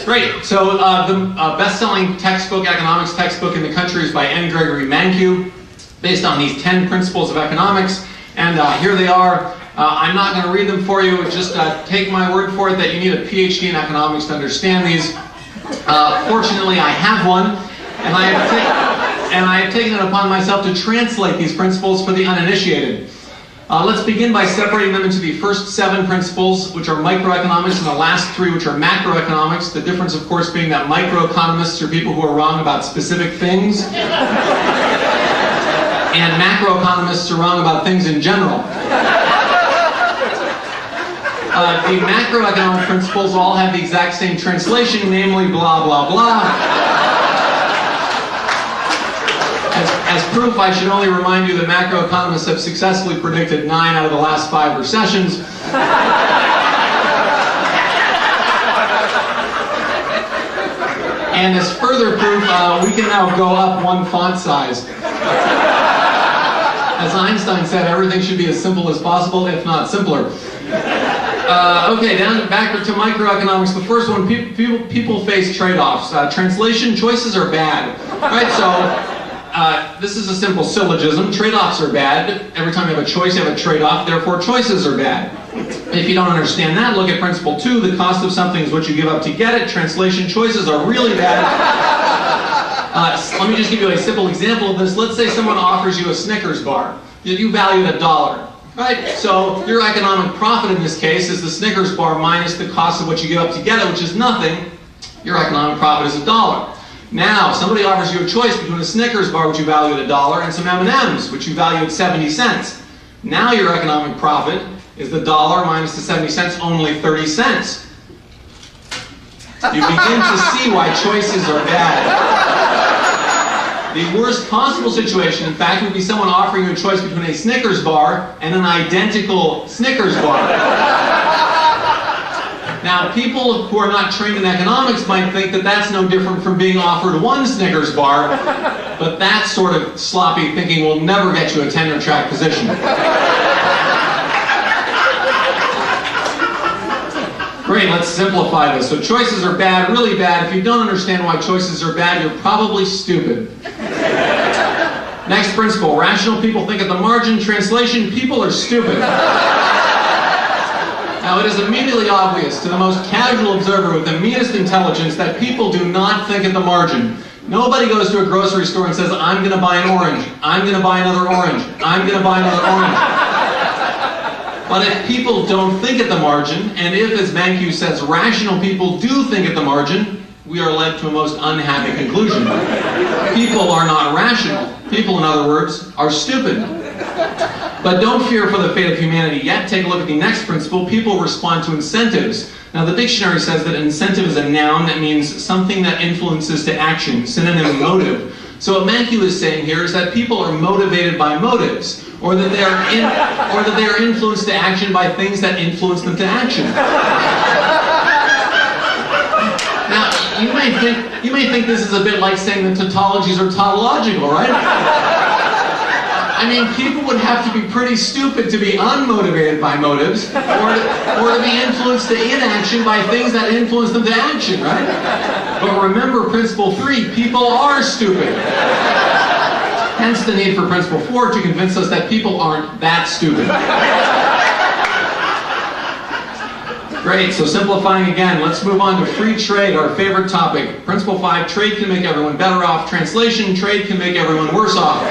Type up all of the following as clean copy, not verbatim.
Great. So the best-selling textbook, economics textbook in the country is by N. Gregory Mankiw, based on these 10 principles of economics. And here they are. I'm not going to read them for you. Just take my word for it that you need a PhD in economics to understand these. Fortunately, I have one, and I have taken it upon myself to translate these principles for the uninitiated. Let's begin by separating them into the first 7 principles, which are microeconomics, and the last 3, which are macroeconomics. The difference, of course, being that microeconomists are people who are wrong about specific things, and macroeconomists are wrong about things in general. The macroeconomic principles all have the exact same translation, namely blah, blah, blah. As proof, I should only remind you that macroeconomists have successfully predicted 9 out of the last 5 recessions. And as further proof, we can now go up 1 font size. As Einstein said, everything should be as simple as possible, if not simpler. Okay, back to microeconomics. The first one, people face trade-offs. Translation, choices are bad. Right, so this is a simple syllogism. Trade-offs are bad. Every time you have a choice, you have a trade-off. Therefore, choices are bad. If you don't understand that, look at principle 2. The cost of something is what you give up to get it. Translation, choices are really bad. Let me just give you a simple example of this. Let's say someone offers you a Snickers bar that you value at $1. Right? So your economic profit in this case is the Snickers bar minus the cost of what you give up to get it, which is nothing. Your economic profit is $1. Now, somebody offers you a choice between a Snickers bar, which you value at $1, and some M&Ms, which you value at 70 cents. Now your economic profit is the $1 minus the 70 cents, only 30 cents. You begin to see why choices are bad. The worst possible situation, in fact, would be someone offering you a choice between a Snickers bar and an identical Snickers bar. Now, people who are not trained in economics might think that that's no different from being offered 1 Snickers bar, but that sort of sloppy thinking will never get you a tenure track position. Great, let's simplify this. So choices are bad, really bad. If you don't understand why choices are bad, you're probably stupid. Next principle, rational people think at the margin. Translation, people are stupid. Now, it is immediately obvious to the most casual observer with the meanest intelligence that people do not think at the margin. Nobody goes to a grocery store and says, I'm going to buy an orange, I'm going to buy another orange, I'm going to buy another orange. But if people don't think at the margin, and if, as Mankiw says, rational people do think at the margin, we are led to a most unhappy conclusion. People are not rational. People, in other words, are stupid. But don't fear for the fate of humanity yet. Take a look at the next principle. People respond to incentives. Now, the dictionary says that incentive is a noun that means something that influences to action, synonym motive. So what Mankiw is saying here is that people are motivated by motives, or that they are influenced to action by things that influence them to action. Now, you may think this is a bit like saying that tautologies are tautological, right? I mean, people would have to be pretty stupid to be unmotivated by motives, or to be influenced to inaction by things that influence them to action, right? But remember principle 3, people are stupid. Hence the need for principle 4 to convince us that people aren't that stupid. Great, so simplifying again, let's move on to free trade, our favorite topic. Principle 5, trade can make everyone better off. Translation, trade can make everyone worse off.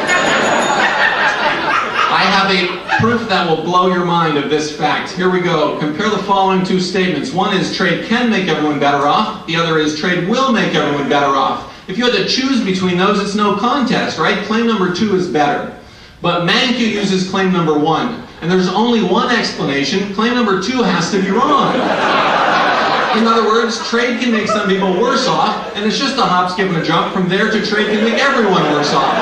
I have a proof that will blow your mind of this fact. Here we go. Compare the following 2 statements. One is trade can make everyone better off. The other is trade will make everyone better off. If you had to choose between those, it's no contest, right? Claim number 2 is better. But Mankiw uses claim number 1. And there's only one explanation. Claim number 2 has to be wrong. In other words, trade can make some people worse off, and it's just a hop, skip, and a jump from there to trade can make everyone worse off.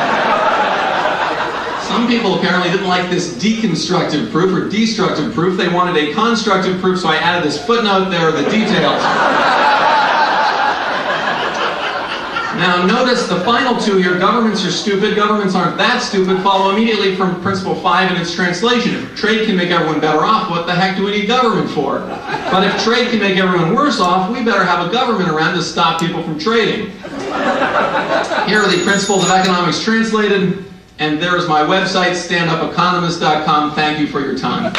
Some people apparently didn't like this deconstructive proof or destructive proof. They wanted a constructive proof, so I added this footnote. There are the details. Now notice the final two here, governments are stupid, governments aren't that stupid, follow immediately from principle 5 in its translation. If trade can make everyone better off, what the heck do we need government for? But if trade can make everyone worse off, we better have a government around to stop people from trading. Here are the principles of economics translated, and there is my website, standupeconomist.com. Thank you for your time.